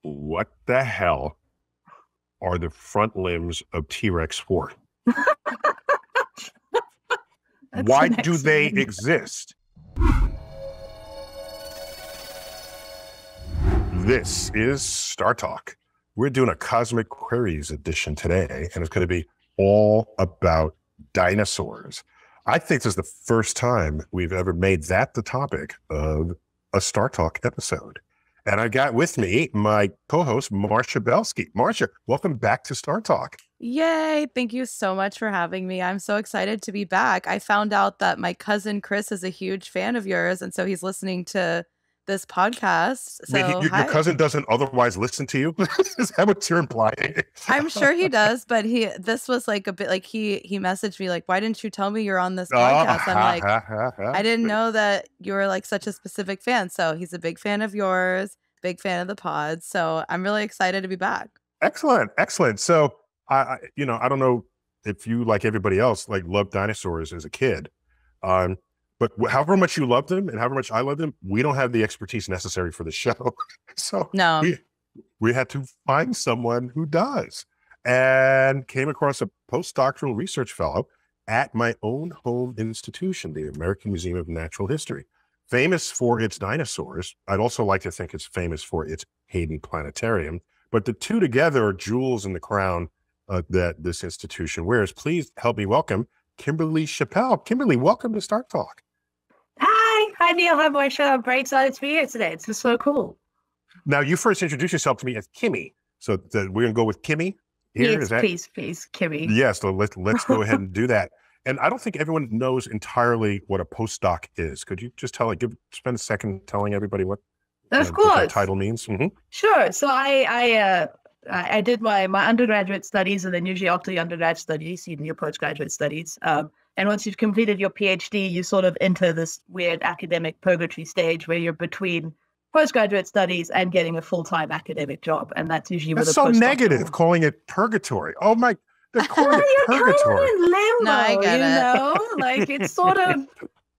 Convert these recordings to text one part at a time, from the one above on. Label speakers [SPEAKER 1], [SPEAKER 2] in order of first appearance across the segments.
[SPEAKER 1] What the hell are the front limbs of T-Rex for?
[SPEAKER 2] That's
[SPEAKER 1] Why
[SPEAKER 2] an
[SPEAKER 1] do they
[SPEAKER 2] excellent-
[SPEAKER 1] exist? This is StarTalk. We're doing a Cosmic Queries edition today, and it's going to be all about dinosaurs. I think this is the first time we've ever made that the topic of a StarTalk episode. And I got with me my co-host, Marcia Belsky. Marcia, welcome back to StarTalk.
[SPEAKER 3] Yay. Thank you so much for having me. I'm so excited to be back. I found out that my cousin Chris is a huge fan of yours, and so he's listening to this podcast. So
[SPEAKER 1] Your cousin doesn't otherwise listen to you? Is that what you're implying?
[SPEAKER 3] I'm sure he does, but this was like a bit like he messaged me like, why didn't you tell me you're on this podcast? I'm like, I didn't know that you were like such a specific fan. So he's a big fan of yours, big fan of the pod. So I'm really excited to be back.
[SPEAKER 1] Excellent. So I don't know if you, like everybody else, like loved dinosaurs as a kid. But however much you loved them and however much I loved them, we don't have the expertise necessary for the show. So
[SPEAKER 3] no,
[SPEAKER 1] we had to find someone who does, and came across a postdoctoral research fellow at my own home institution, the American Museum of Natural History, famous for its dinosaurs. I'd also like to think it's famous for its Hayden Planetarium, but the two together are jewels in the crown that this institution wears. Please help me welcome Kimberly Chapelle. Kimberly, welcome to StarTalk.
[SPEAKER 2] Hi, Neil. Hi, Marcia. I'm very excited to be here today. It's just so cool.
[SPEAKER 1] Now, you first introduced yourself to me as Kimi, so we're going to go with Kimi here.
[SPEAKER 2] Yes,
[SPEAKER 1] is that?
[SPEAKER 2] please, Kimi.
[SPEAKER 1] Yes, so let's go ahead and do that. And I don't think everyone knows entirely what a postdoc is. Could you just spend a second telling everybody what
[SPEAKER 2] Of course.
[SPEAKER 1] what that title means? Mm-hmm.
[SPEAKER 2] Sure. So I did my undergraduate studies, and then usually after the undergrad studies, you do your postgraduate studies. And once you've completed your PhD, you sort of enter this weird academic purgatory stage where you're between postgraduate studies and getting a full-time academic job. And that's usually
[SPEAKER 1] That's
[SPEAKER 2] with a
[SPEAKER 1] so
[SPEAKER 2] postdoc
[SPEAKER 1] negative,
[SPEAKER 2] role.
[SPEAKER 1] calling it purgatory. Oh my, they're calling it
[SPEAKER 2] You're kind
[SPEAKER 1] purgatory.
[SPEAKER 2] of in limbo,
[SPEAKER 3] No, I get
[SPEAKER 2] you
[SPEAKER 3] it.
[SPEAKER 2] know? Like, it's sort of,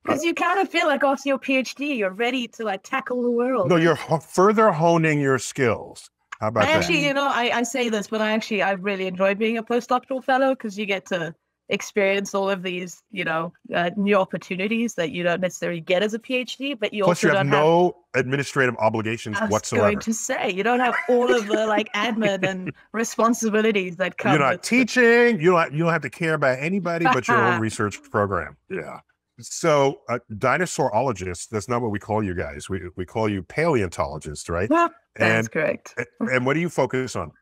[SPEAKER 2] because you kind of feel like after your PhD, you're ready to like tackle the world.
[SPEAKER 1] No, you're further honing your skills. How about that?
[SPEAKER 2] Actually, I say this, but I really enjoy being a postdoctoral fellow because you get to experience all of these, new opportunities that you don't necessarily get as a PhD, but you
[SPEAKER 1] Plus,
[SPEAKER 2] also
[SPEAKER 1] you have
[SPEAKER 2] don't
[SPEAKER 1] no administrative obligations
[SPEAKER 2] I was
[SPEAKER 1] whatsoever.
[SPEAKER 2] going to say, you don't have all of the like admin and responsibilities that come
[SPEAKER 1] You're not
[SPEAKER 2] with
[SPEAKER 1] teaching. You don't have to care about anybody but your own research program. Yeah. So, dinosaurologists, that's not what we call you guys. We call you paleontologists, right?
[SPEAKER 2] That's correct.
[SPEAKER 1] And what do you focus on?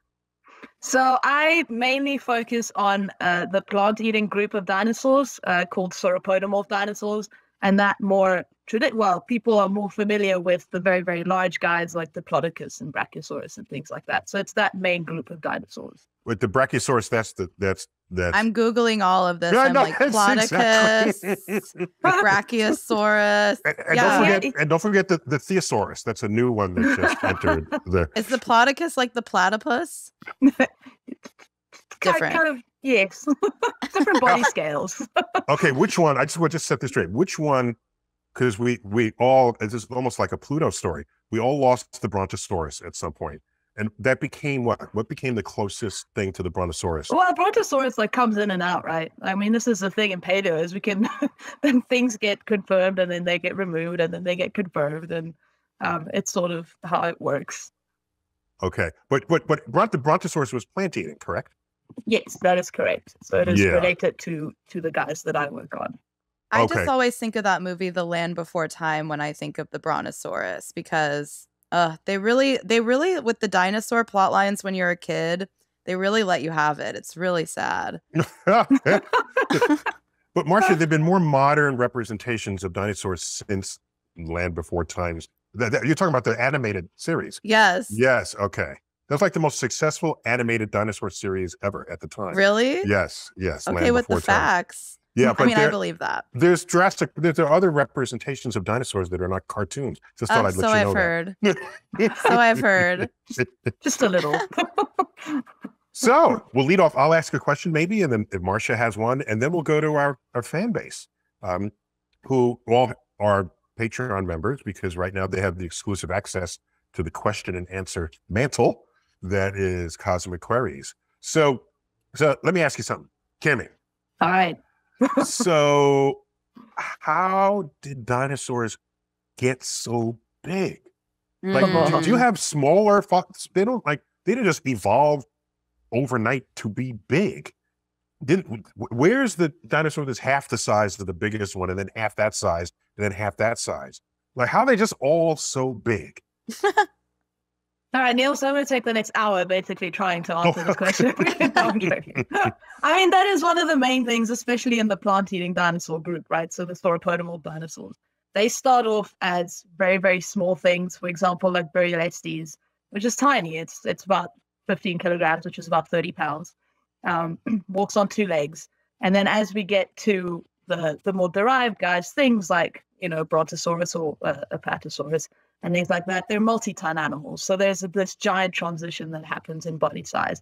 [SPEAKER 2] So I mainly focus on the plant-eating group of dinosaurs called sauropodomorph dinosaurs, and that people are more familiar with the very, very large guys like the Diplodocus and Brachiosaurus and things like that. So it's that main group of dinosaurs.
[SPEAKER 1] With the Brachiosaurus, that's
[SPEAKER 3] I'm Googling all of this.
[SPEAKER 1] Yeah,
[SPEAKER 3] I'm
[SPEAKER 1] no,
[SPEAKER 3] like
[SPEAKER 1] that's
[SPEAKER 3] Plodicus, Brachiosaurus.
[SPEAKER 1] And don't forget the Theosaurus. That's a new one that just entered there.
[SPEAKER 3] Is the Plodicus like the platypus? Different.
[SPEAKER 2] Kind of, yes. Different body scales.
[SPEAKER 1] Okay, which one? I just want to set this straight. Which one? Because we all, this is almost like a Pluto story. We all lost the Brontosaurus at some point. And that became what? What became the closest thing to the Brontosaurus?
[SPEAKER 2] Well, the Brontosaurus like comes in and out, right? I mean, this is the thing in paleo is we can then things get confirmed and then they get removed and then they get confirmed, and it's sort of how it works.
[SPEAKER 1] Okay, but the Brontosaurus was plant eating, correct?
[SPEAKER 2] Yes, that is correct. So it is related to the guys that I work on.
[SPEAKER 3] I just always think of that movie, The Land Before Time, when I think of the Brontosaurus, because they really with the dinosaur plot lines when you're a kid, they really let you have it. It's really sad.
[SPEAKER 1] But Marcia, there've been more modern representations of dinosaurs since Land Before Times. You're talking about the animated series?
[SPEAKER 3] Yes.
[SPEAKER 1] Yes. Okay. That's like the most successful animated dinosaur series ever at the time.
[SPEAKER 3] Really?
[SPEAKER 1] Yes.
[SPEAKER 3] Okay,
[SPEAKER 1] Land
[SPEAKER 3] with the
[SPEAKER 1] Before Time.
[SPEAKER 3] facts.
[SPEAKER 1] Yeah, but
[SPEAKER 3] I believe that.
[SPEAKER 1] There are other representations of dinosaurs that are not cartoons. Just thought I'd let you know
[SPEAKER 3] I've heard. So I've heard.
[SPEAKER 2] Just a little.
[SPEAKER 1] So we'll lead off. I'll ask a question maybe, and then if Marcia has one, and then we'll go to our fan base, who all are Patreon members, because right now they have the exclusive access to the question and answer mantle that is Cosmic Queries. So let me ask you something, Kimmy.
[SPEAKER 2] All right.
[SPEAKER 1] So how did dinosaurs get so big? Like, do you have smaller they don't like they didn't just evolve overnight to be big? Where's the dinosaur that's half the size of the biggest one, and then half that size, and then half that size? Like, how are they just all so big?
[SPEAKER 2] All right, Neil, so I'm going to take the next hour basically trying to answer this question. No, I'm joking. I mean, that is one of the main things, especially in the plant-eating dinosaur group, right? So the sauropodomorph dinosaurs. They start off as very, very small things. For example, like Burialestes, which is tiny. It's about 15 kilograms, which is about 30 pounds. Walks on 2 legs. And then as we get to the more derived guys, things like, Brontosaurus or Apatosaurus and things like that, they're multi-ton animals. So there's this giant transition that happens in body size.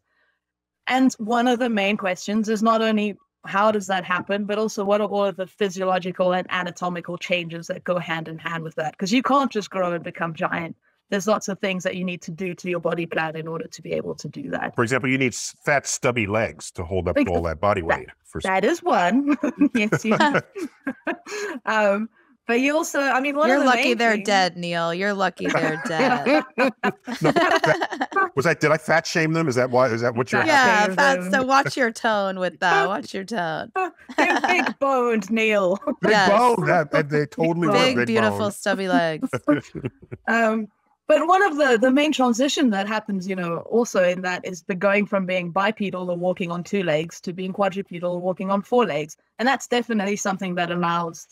[SPEAKER 2] And one of the main questions is not only how does that happen, but also what are all of the physiological and anatomical changes that go hand in hand with that? Because you can't just grow and become giant. There's lots of things that you need to do to your body plan in order to be able to do that.
[SPEAKER 1] For example, you need fat, stubby legs to hold up all that body weight.
[SPEAKER 2] That is one. Yes, you but you also, I mean,
[SPEAKER 3] you're lucky they're dead, Neil. You're lucky they're dead.
[SPEAKER 1] Did I fat shame them? Is that what you're?
[SPEAKER 3] Yeah, so watch your tone with that. Watch your tone.
[SPEAKER 2] They're big boned, Neil.
[SPEAKER 1] Big boned. They totally were
[SPEAKER 3] big beautiful, boned. Stubby legs.
[SPEAKER 2] But one of the main transition that happens, also in that is the going from being bipedal or walking on 2 legs to being quadrupedal or walking on 4 legs. And that's definitely something that allows,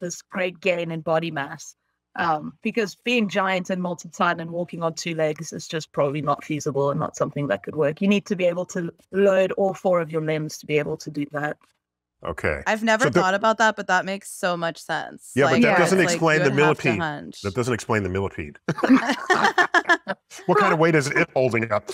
[SPEAKER 2] this great gain in body mass. Because being giant and multi-ton and walking on 2 legs is just probably not feasible and not something that could work. You need to be able to load all 4 of your limbs to be able to do that.
[SPEAKER 1] Okay.
[SPEAKER 3] I've never thought about that, but that makes so much sense.
[SPEAKER 1] Yeah, but that doesn't explain the millipede. That doesn't explain the millipede. What kind of weight is it holding up?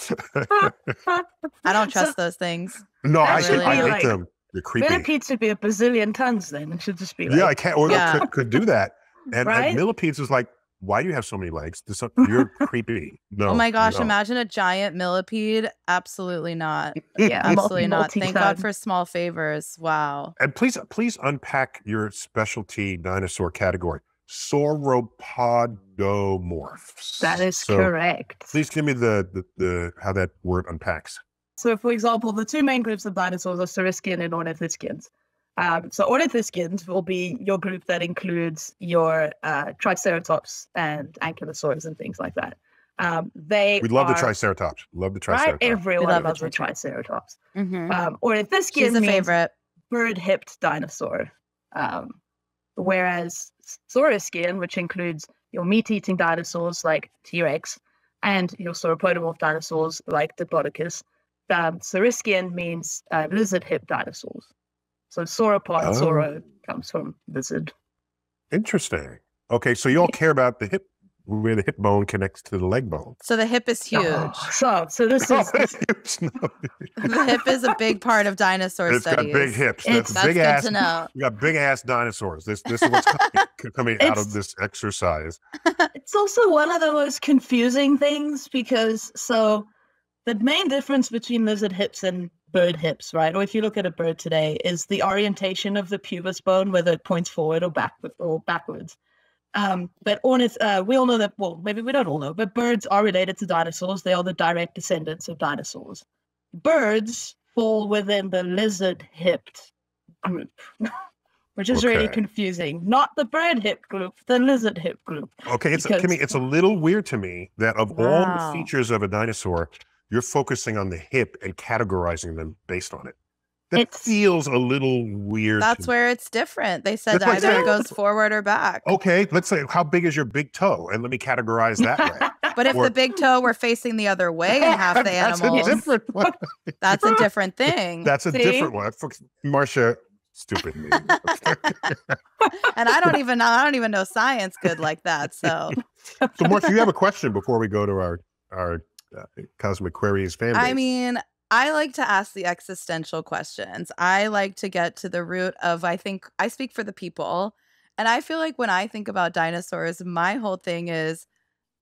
[SPEAKER 3] I don't trust those things.
[SPEAKER 1] No, I hate them. They're creepy.
[SPEAKER 2] Millipedes should be a bazillion tons then. It should just be
[SPEAKER 1] I can't, or could do that. And, and millipedes is like, why do you have so many legs? You're creepy. No.
[SPEAKER 3] Oh my gosh, imagine a giant millipede. Absolutely not. Yeah, absolutely not. Thank God for small favors. Wow.
[SPEAKER 1] And please unpack your specialty dinosaur category. Sauropodomorphs.
[SPEAKER 2] That is correct.
[SPEAKER 1] Please give me the how that word unpacks.
[SPEAKER 2] So, for example, the 2 main groups of dinosaurs are Saurischian and Ornithischians. So Ornithischians will be your group that includes your Triceratops and Ankylosaurs and things like that. We love the Triceratops. Love the Triceratops. Right? Everyone loves the Triceratops. Ornithischian
[SPEAKER 3] She's a favorite.
[SPEAKER 2] Bird-hipped dinosaur. Whereas Saurischian, which includes your meat-eating dinosaurs like T-Rex and your sauropodomorph dinosaurs like Diplodocus, Saurischian means lizard-hipped dinosaurs. So sauropod, sauro comes from lizard.
[SPEAKER 1] Interesting. Okay, so you all care about the hip, where the hip bone connects to the leg bone.
[SPEAKER 3] So the hip is huge.
[SPEAKER 2] So this is
[SPEAKER 3] the hip is a big part of dinosaur studies.
[SPEAKER 1] It's got big hips. That's big
[SPEAKER 3] good
[SPEAKER 1] ass.
[SPEAKER 3] To know.
[SPEAKER 1] We got big ass dinosaurs. This is what's coming out of this exercise.
[SPEAKER 2] It's also one of the most confusing things because the main difference between lizard hips and bird hips, right? Or if you look at a bird today, is the orientation of the pubis bone, whether it points forward or backwards. But we all know that, well, maybe we don't all know, but birds are related to dinosaurs. They are the direct descendants of dinosaurs. Birds fall within the lizard-hipped group, which is really confusing. Not the bird-hip group, the lizard-hip group.
[SPEAKER 1] Okay, it's a little weird to me that of all the features of a dinosaur, you're focusing on the hip and categorizing them based on it. That feels a little weird.
[SPEAKER 3] That's where it's different. They said either it goes forward or back.
[SPEAKER 1] Okay, let's say, how big is your big toe? And let me categorize that way.
[SPEAKER 3] But if the big toe were facing the other way in half the animals,
[SPEAKER 1] that's a different one.
[SPEAKER 3] That's a different thing.
[SPEAKER 1] That's a different one. Marcia, stupid me.
[SPEAKER 3] And I don't even know science good like that. So
[SPEAKER 1] Marcia, you have a question before we go to our Cosmic Queries fan base.
[SPEAKER 3] I mean, I like to ask the existential questions. I like to get to the root of, I think I speak for the people. And I feel like when I think about dinosaurs, my whole thing is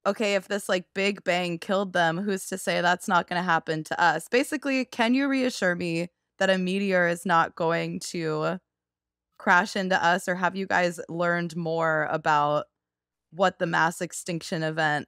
[SPEAKER 3] okay, if this like Big Bang killed them, who's to say that's not going to happen to us? Basically, can you reassure me that a meteor is not going to crash into us, or have you guys learned more about what the mass extinction event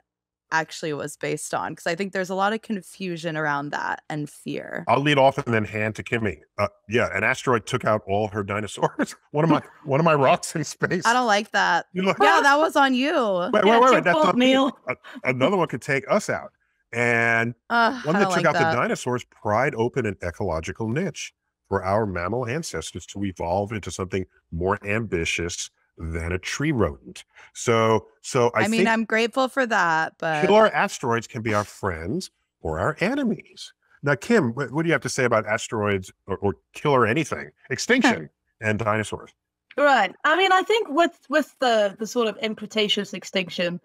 [SPEAKER 3] actually was based on? Because I think there's a lot of confusion around that and fear.
[SPEAKER 1] I'll lead off and then hand to Kimmy. Yeah, an asteroid took out all her dinosaurs. one of my rocks in space.
[SPEAKER 3] I don't like that.
[SPEAKER 1] Like,
[SPEAKER 3] yeah, that was on you.
[SPEAKER 1] Wait. That's
[SPEAKER 2] fault,
[SPEAKER 1] not
[SPEAKER 2] Neil.
[SPEAKER 1] Another one could take us out. And one that took out the dinosaurs pried open an ecological niche for our mammal ancestors to evolve into something more ambitious than a tree rodent. So I mean,
[SPEAKER 3] I'm grateful for that, but
[SPEAKER 1] killer asteroids can be our friends or our enemies. Now, Kim, what do you have to say about asteroids or killer anything, extinction and dinosaurs?
[SPEAKER 2] Right. I mean, I think with the sort of in Cretaceous extinction,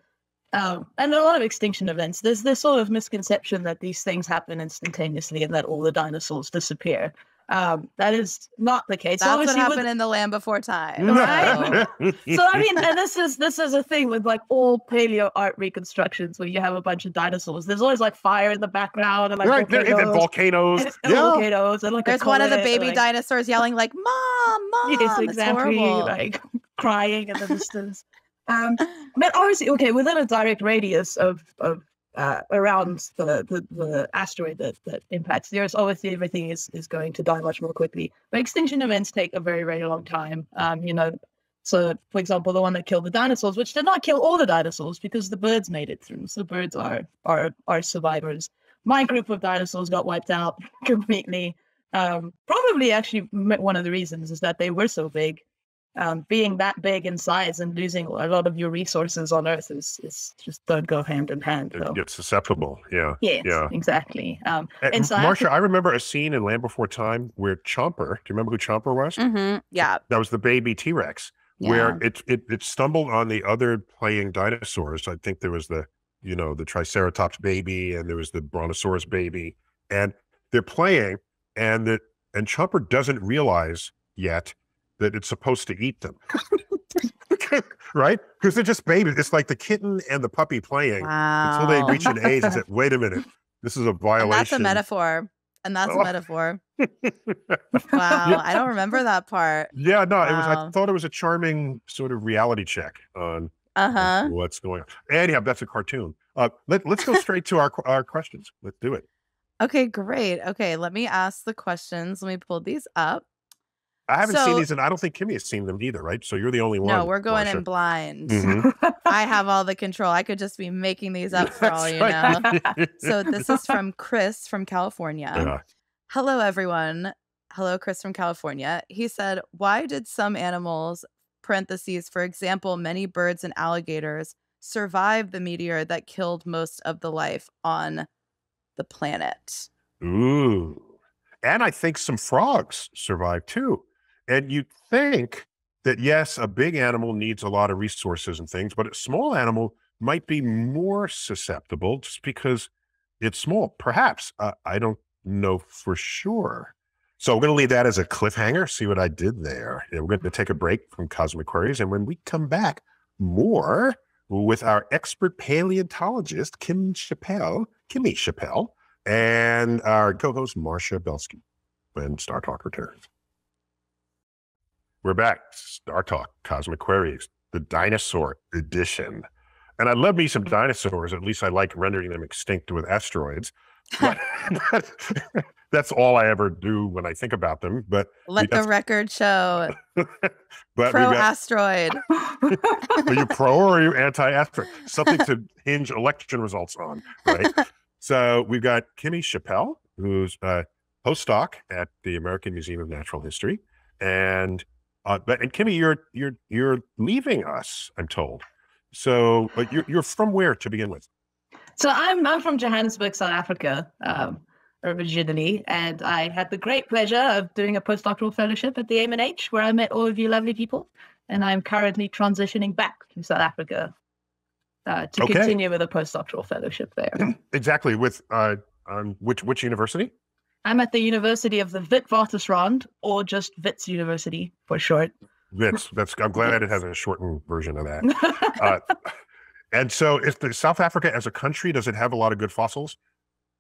[SPEAKER 2] and a lot of extinction events, there's this sort of misconception that these things happen instantaneously and that all the dinosaurs disappear. That is not the case.
[SPEAKER 3] That's what happened in The Land Before Time.
[SPEAKER 2] Right? So I mean, and this is a thing with like all paleo art reconstructions where you have a bunch of dinosaurs. There's always like fire in the background and like
[SPEAKER 1] volcanoes.
[SPEAKER 2] Volcanoes and like
[SPEAKER 3] there's one of the baby dinosaurs yelling like "Mom, Mom!"
[SPEAKER 2] Yes, exactly, like crying in the distance. But obviously, okay, within a direct radius of around the asteroid that impacts the Earth, obviously everything is going to die much more quickly. But extinction events take a very, very long time. So for example, the one that killed the dinosaurs, which did not kill all the dinosaurs because the birds made it through. So birds are survivors. My group of dinosaurs got wiped out completely. Probably actually one of the reasons is that they were so big. Being that big in size and losing a lot of your resources on Earth is just don't go hand in hand. So.
[SPEAKER 1] It's susceptible. Yeah.
[SPEAKER 2] Yes,
[SPEAKER 1] yeah.
[SPEAKER 2] Exactly.
[SPEAKER 1] And so Marcia, I remember a scene in Land Before Time where Chomper, do you remember who Chomper was?
[SPEAKER 3] Mm-hmm. Yeah.
[SPEAKER 1] That was the baby T-Rex, where it stumbled on the other playing dinosaurs. I think there was the Triceratops baby and there was the Brontosaurus baby, and they're playing and Chomper doesn't realize yet that it's supposed to eat them. Right? Because they're just babies. It's like the kitten and the puppy playing until they reach an age and say, wait a minute, this is a violation.
[SPEAKER 3] And that's a metaphor. A metaphor. Wow. I don't remember that part.
[SPEAKER 1] Yeah, no, I thought it was a charming sort of reality check on what's going on. Anyhow, that's a cartoon. Let's go straight to our questions. Let's do it.
[SPEAKER 3] Okay, great. Okay, let me ask the questions. Let me pull these up.
[SPEAKER 1] I haven't seen these, and I don't think Kimmy has seen them either, right? So you're the only one.
[SPEAKER 3] No, we're going in blind. Mm-hmm. I have all the control. I could just be making these up for all you know. So this is from Chris from California. Yeah. Hello, everyone. Hello, Chris from California. He said, why did some animals, parentheses, for example, many birds and alligators, survive the meteor that killed most of the life on the planet?
[SPEAKER 1] Ooh. And I think some frogs survived too. And you'd think that, yes, a big animal needs a lot of resources and things, but a small animal might be more susceptible just because it's small. Perhaps. I don't know for sure. So we're going to leave that as a cliffhanger. See what I did there. And we're going to take a break from Cosmic Queries. And when we come back, more with our expert paleontologist, Kimmy Chapelle, and our co-host, Marcia Belsky, when StarTalk returns. We're back. StarTalk, Cosmic Queries, the dinosaur edition. And I love me some dinosaurs. At least I like rendering them extinct with asteroids. But that's all I ever do when I think about them. But
[SPEAKER 3] let the record show. Pro-asteroid.
[SPEAKER 1] Are you pro or are you anti-asteroid? Something to hinge election results on, right? So we've got Kimmy Chapelle, who's a postdoc at the American Museum of Natural History, and Kimmy, you're leaving us, I'm told. So, but you're from where to begin with?
[SPEAKER 2] So I'm from Johannesburg, South Africa, originally, and I had the great pleasure of doing a postdoctoral fellowship at the AMNH, where I met all of you lovely people, and I'm currently transitioning back to South Africa to continue with a postdoctoral fellowship there. Exactly.
[SPEAKER 1] With which university?
[SPEAKER 2] I'm at the University of the Witwatersrand, or just Wits University for short.
[SPEAKER 1] Wits. I'm glad it has a shortened version of that. And so if the South Africa as a country, does it have a lot of good fossils?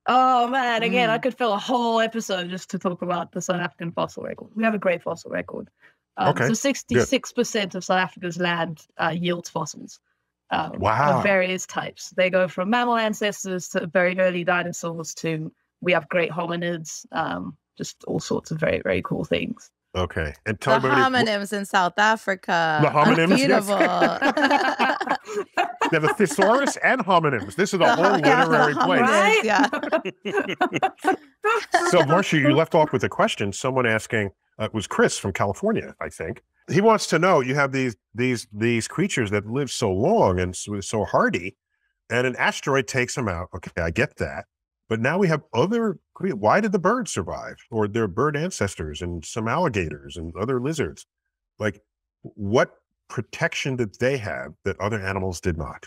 [SPEAKER 2] Oh man, again, I could fill a whole episode just to talk about the South African fossil record. We have a great fossil record.
[SPEAKER 1] Okay,
[SPEAKER 2] So 66% of South Africa's land yields fossils
[SPEAKER 1] Wow.
[SPEAKER 2] of various types. They go from mammal ancestors to very early dinosaurs to, we have great hominids, just all sorts of very, very cool things.
[SPEAKER 1] Okay. And
[SPEAKER 3] The
[SPEAKER 1] tell me
[SPEAKER 3] homonyms in South Africa.
[SPEAKER 1] The homonyms, yes.
[SPEAKER 3] Unbeatable.
[SPEAKER 1] they have a thesaurus and homonyms. This is a whole literary place.
[SPEAKER 2] Right?
[SPEAKER 3] Yeah.
[SPEAKER 1] So, Marcia, you left off with a question. Someone asking, it was Chris from California, I think. He wants to know, you have these creatures that live so long and so hardy, and an asteroid takes them out. Okay, I get that. But now we have why did the birds survive? Or their bird ancestors and some alligators and other lizards? Like, what protection did they have that other animals did not?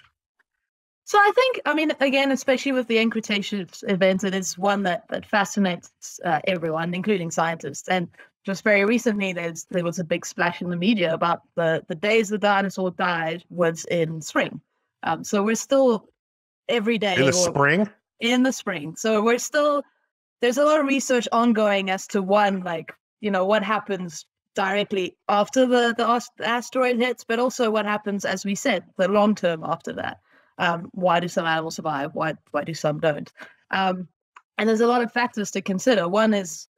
[SPEAKER 2] So I think, I mean, again, especially with the end Cretaceous event, it is one that fascinates everyone, including scientists. And just very recently, there was a big splash in the media about the days the dinosaur died was in spring. So we're still every day.
[SPEAKER 1] In the spring?
[SPEAKER 2] In the spring. So we're still, there's a lot of research ongoing as to one, like, what happens directly after the asteroid hits, but also what happens, as we said, the long term after that. Why do some animals survive? Why do some don't? And there's a lot of factors to consider. One is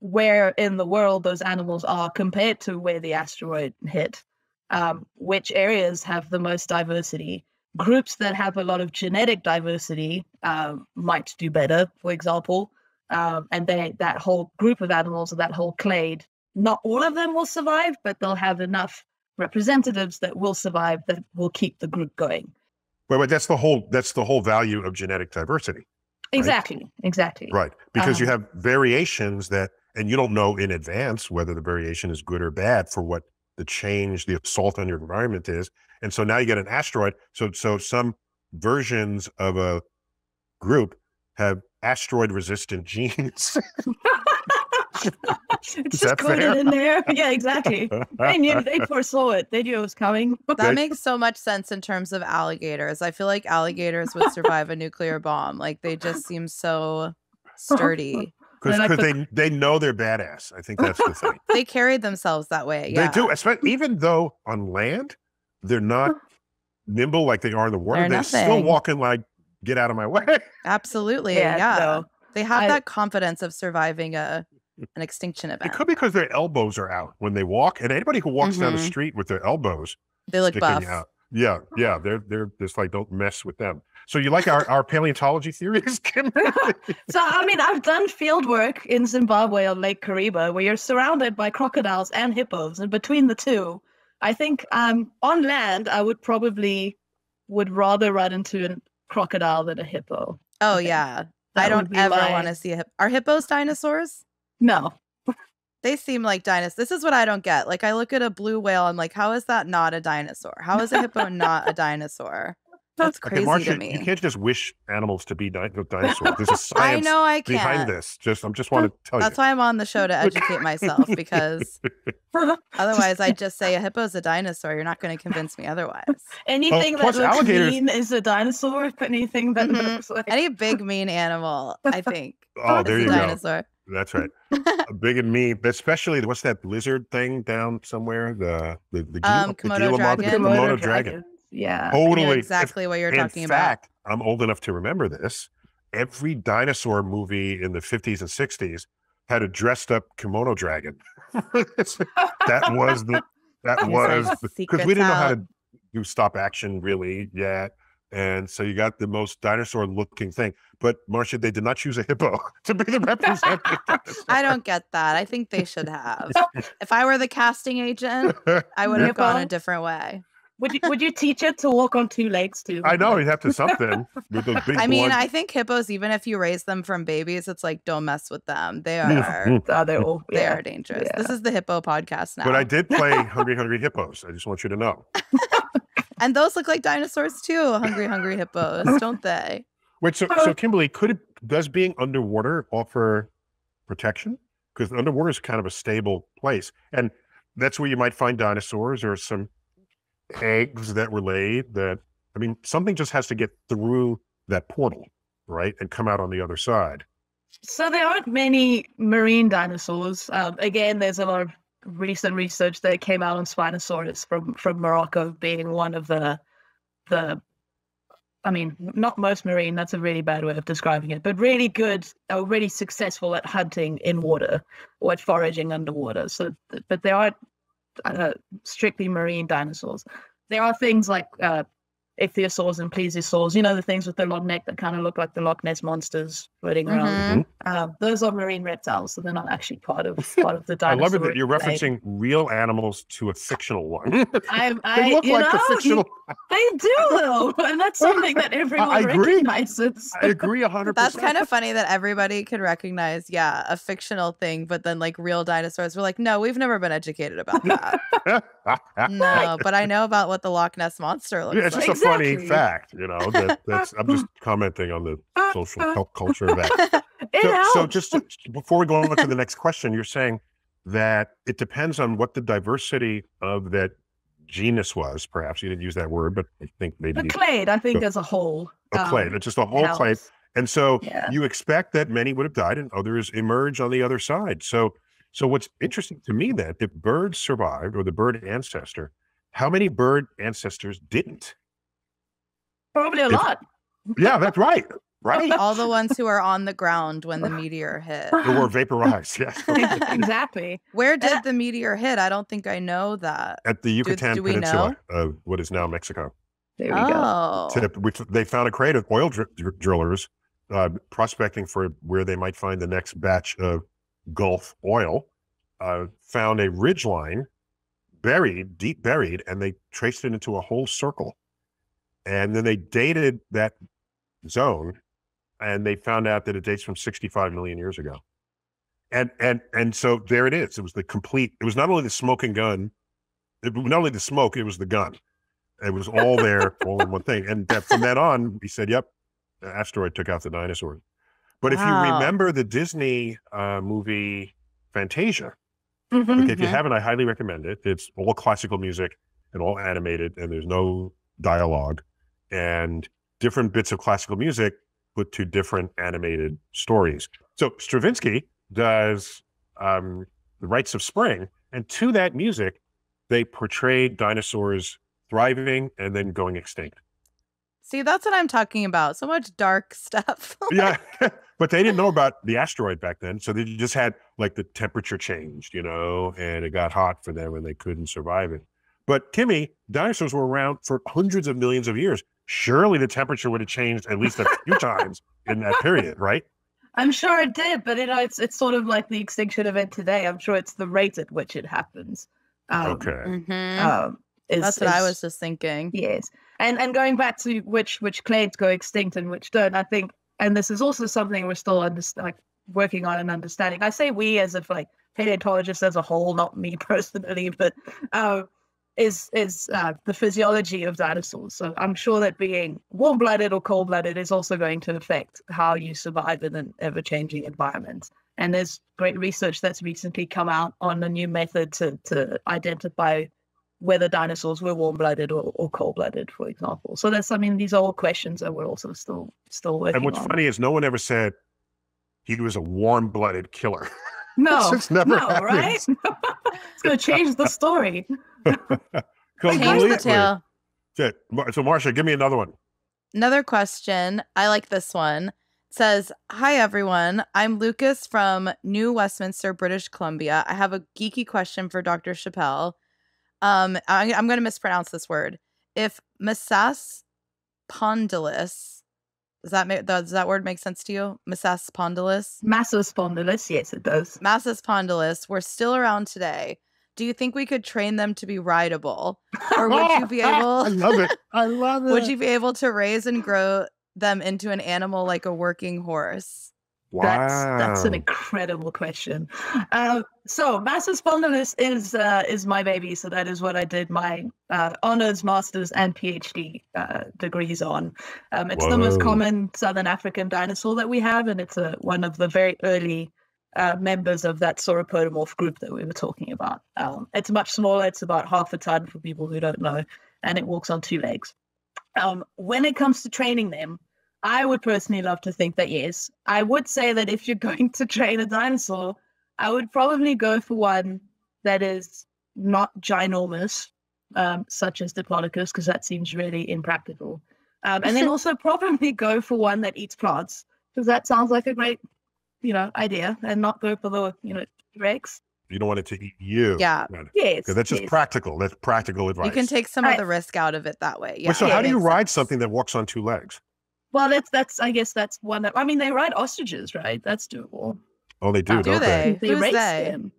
[SPEAKER 2] where in the world those animals are compared to where the asteroid hit. Which areas have the most diversity? Groups that have a lot of genetic diversity might do better, for example. And that whole group of animals, or that whole clade, not all of them will survive, but they'll have enough representatives that will survive, that will keep the group going.
[SPEAKER 1] But that's the whole value of genetic diversity. Right?
[SPEAKER 2] Exactly.
[SPEAKER 1] Right. Because you have variations and you don't know in advance whether the variation is good or bad for what the assault on your environment is. And so now you get an asteroid. So some versions of a group have asteroid-resistant genes.
[SPEAKER 2] It's just coded in there. Yeah, exactly. They foresaw it. They knew it was coming.
[SPEAKER 3] That makes so much sense in terms of alligators. I feel like alligators would survive a nuclear bomb. Like, they just seem so sturdy.
[SPEAKER 1] Because they know they're badass. I think that's the thing.
[SPEAKER 3] They carry themselves that way. Yeah.
[SPEAKER 1] They do, especially even though on land they're not nimble like they are in the water. They're still walking like, get out of my way.
[SPEAKER 3] Absolutely. Yeah. No, they have that confidence of surviving an extinction event.
[SPEAKER 1] It could be because their elbows are out when they walk, and anybody who walks down the street with their elbows,
[SPEAKER 3] they look buff.
[SPEAKER 1] Out. Yeah. They're just like, don't mess with them. So you like our paleontology theories, Kimberly?
[SPEAKER 2] So, I mean, I've done field work in Zimbabwe on Lake Kariba, where you're surrounded by crocodiles and hippos. And between the two, I think on land, I would rather run into a crocodile than a hippo.
[SPEAKER 3] Oh, yeah. I don't ever want to see a hippo. Are hippos dinosaurs?
[SPEAKER 2] No.
[SPEAKER 3] They seem like dinosaurs. This is what I don't get. Like, I look at a blue whale, I'm like, how is that not a dinosaur? How is a hippo not a dinosaur? That's crazy
[SPEAKER 1] Marcia,
[SPEAKER 3] to me.
[SPEAKER 1] You can't just wish animals to be dinosaurs. There's a science
[SPEAKER 3] I know I can't.
[SPEAKER 1] behind this. I just want to tell you.
[SPEAKER 3] That's why I'm on the show, to educate myself, because otherwise I'd just say a hippo's a dinosaur. You're not going to convince me otherwise.
[SPEAKER 2] Anything that looks mean is a dinosaur. Anything that looks like...
[SPEAKER 3] Any big, mean animal, I think.
[SPEAKER 1] Oh, there you go.
[SPEAKER 3] Dinosaur.
[SPEAKER 1] That's right. Big and mean, especially what's that lizard thing down somewhere? The
[SPEAKER 3] Komodo
[SPEAKER 2] dragon. Yeah,
[SPEAKER 1] totally.
[SPEAKER 3] Exactly what you're talking about.
[SPEAKER 1] In fact, I'm old enough to remember this. Every dinosaur movie in the 50s and 60s had a dressed up kimono dragon. that was because we didn't know how to do stop action really yet. And so you got the most dinosaur looking thing. But Marcia, they did not choose a hippo to be the representative.
[SPEAKER 3] I don't get that. I think they should have. If I were the casting agent, I would have gone a different way.
[SPEAKER 2] Would you teach it to walk on two legs too?
[SPEAKER 1] I know, you'd have to something with those big
[SPEAKER 3] I think hippos, even if you raise them from babies, it's like, don't mess with them. They are they are dangerous. Yeah. This is the hippo podcast now.
[SPEAKER 1] But I did play Hungry Hungry Hippos. I just want you to know.
[SPEAKER 3] And those look like dinosaurs too, Hungry Hungry Hippos, don't they?
[SPEAKER 1] Wait, so Kimberly, does being underwater offer protection? Because underwater is kind of a stable place. And that's where you might find dinosaurs or some eggs that were laid that I mean, something just has to get through that portal, right? And come out on the other side.
[SPEAKER 2] So there aren't many marine dinosaurs. Again, there's a lot of recent research that came out on Spinosaurus from Morocco being one of the I mean, not most marine, that's a really bad way of describing it, but really good, really successful at hunting in water or at foraging underwater. So, but there aren't strictly marine dinosaurs. There are things like ichthyosaurs and plesiosaurs, you know, the things with the long neck that kind of look like the Loch Ness monsters floating around. Those are marine reptiles, so they're not actually part of the dinosaur.
[SPEAKER 1] I love it that you're referencing real animals to a fictional one.
[SPEAKER 2] They look
[SPEAKER 1] like the fictional.
[SPEAKER 2] They do though, and that's something that everyone recognizes.
[SPEAKER 1] I agree 100%.
[SPEAKER 3] That's kind of funny that everybody could recognize, a fictional thing, but then like real dinosaurs. We're like, no, we've never been educated about that. No, but I know about what the Loch Ness monster looks like.
[SPEAKER 1] It's just a funny fact, you know. That's I'm just commenting on the social culture of that. So just before we go on to the next question, you're saying that it depends on what the diversity of that genus was. Perhaps you didn't use that word, but I think maybe
[SPEAKER 2] the clade. I think as a whole,
[SPEAKER 1] a clade. It's just a whole clade, and so you expect that many would have died and others emerge on the other side. So what's interesting to me then, if birds survived or the bird ancestor, how many bird ancestors didn't?
[SPEAKER 2] Probably a lot.
[SPEAKER 1] Yeah, that's right. Right.
[SPEAKER 3] All the ones who are on the ground when the meteor hit.
[SPEAKER 1] Or were vaporized, yes.
[SPEAKER 2] Exactly.
[SPEAKER 3] Where did the meteor hit? I don't think I know that.
[SPEAKER 1] At the Yucatan Peninsula of what is now Mexico.
[SPEAKER 2] There we go.
[SPEAKER 1] They found a crate of oil drillers prospecting for where they might find the next batch of Gulf oil, found a ridgeline deep buried, and they traced it into a whole circle. And then they dated that zone, and they found out that it dates from 65 million years ago. And so there it is. It was it was not only the smoking gun, not only the smoke, it was the gun. It was all there, all in one thing. And from that on, we said, yep, the asteroid took out the dinosaurs. But if you remember the Disney movie Fantasia, if you haven't, I highly recommend it. It's all classical music and all animated, and there's no dialogue, and different bits of classical music put to different animated stories. So Stravinsky does The Rites of Spring, and to that music, they portrayed dinosaurs thriving and then going extinct.
[SPEAKER 3] See, that's what I'm talking about. So much dark stuff.
[SPEAKER 1] Yeah, but they didn't know about the asteroid back then. So they just had like the temperature changed, you know, and it got hot for them and they couldn't survive it. But Kimi, dinosaurs were around for hundreds of millions of years. Surely the temperature would have changed at least a few times in that period, right?
[SPEAKER 2] I'm sure it did, but it's sort of like the extinction event today. I'm sure it's the rate at which it happens.
[SPEAKER 1] Okay.
[SPEAKER 3] That's what I was just thinking.
[SPEAKER 2] Yes. And going back to which clades go extinct and which don't, I think, and this is also something we're still working on and understanding. I say we as if like paleontologists as a whole, not me personally, but is the physiology of dinosaurs. So I'm sure that being warm-blooded or cold-blooded is also going to affect how you survive in an ever-changing environment. And there's great research that's recently come out on a new method to identify whether dinosaurs were warm-blooded or cold-blooded, for example. So these are all questions that we're also still working on.
[SPEAKER 1] And what's funny is no one ever said he was a warm-blooded killer.
[SPEAKER 2] No,
[SPEAKER 1] it's never happened.
[SPEAKER 2] Right? It's going to change the story.
[SPEAKER 3] Change the tale.
[SPEAKER 1] So Marcia, give me another one.
[SPEAKER 3] Another question. I like this one. It says, hi, everyone. I'm Lucas from New Westminster, British Columbia. I have a geeky question for Dr. Chapelle. I'm going to mispronounce this word. If Massaspondylus, does that word make sense to you? Massaspondylus?
[SPEAKER 2] Massaspondylus, yes, it does.
[SPEAKER 3] Massaspondylus were still around today. Do you think we could train them to be rideable? Or would you be able...
[SPEAKER 1] I love it. I love it.
[SPEAKER 3] Would you be able to raise and grow them into an animal like a working horse?
[SPEAKER 1] Wow.
[SPEAKER 2] That's an incredible question. So Massaspondylus is my baby. So that is what I did my honors, masters, and PhD degrees on. It's the most common Southern African dinosaur that we have, and it's one of the very early members of that sauropodomorph group that we were talking about. It's much smaller. It's about half a ton for people who don't know, and it walks on two legs. When it comes to training them, I would personally love to think that yes. I would say that if you're going to train a dinosaur, I would probably go for one that is not ginormous, such as Diplodocus, because that seems really impractical. And then also probably go for one that eats plants, because that sounds like a great, idea, and not go for the, T-Rex.
[SPEAKER 1] You don't want it to eat you.
[SPEAKER 3] Yeah.
[SPEAKER 2] Yes.
[SPEAKER 1] Because that's just practical. That's practical advice.
[SPEAKER 3] You can take some of the risk out of it that way. Yeah.
[SPEAKER 1] So how do you ride something that walks on two legs?
[SPEAKER 2] Well, that's I guess that's one that, they ride ostriches, right? That's doable.
[SPEAKER 1] Oh, they do, don't they?
[SPEAKER 2] They race them.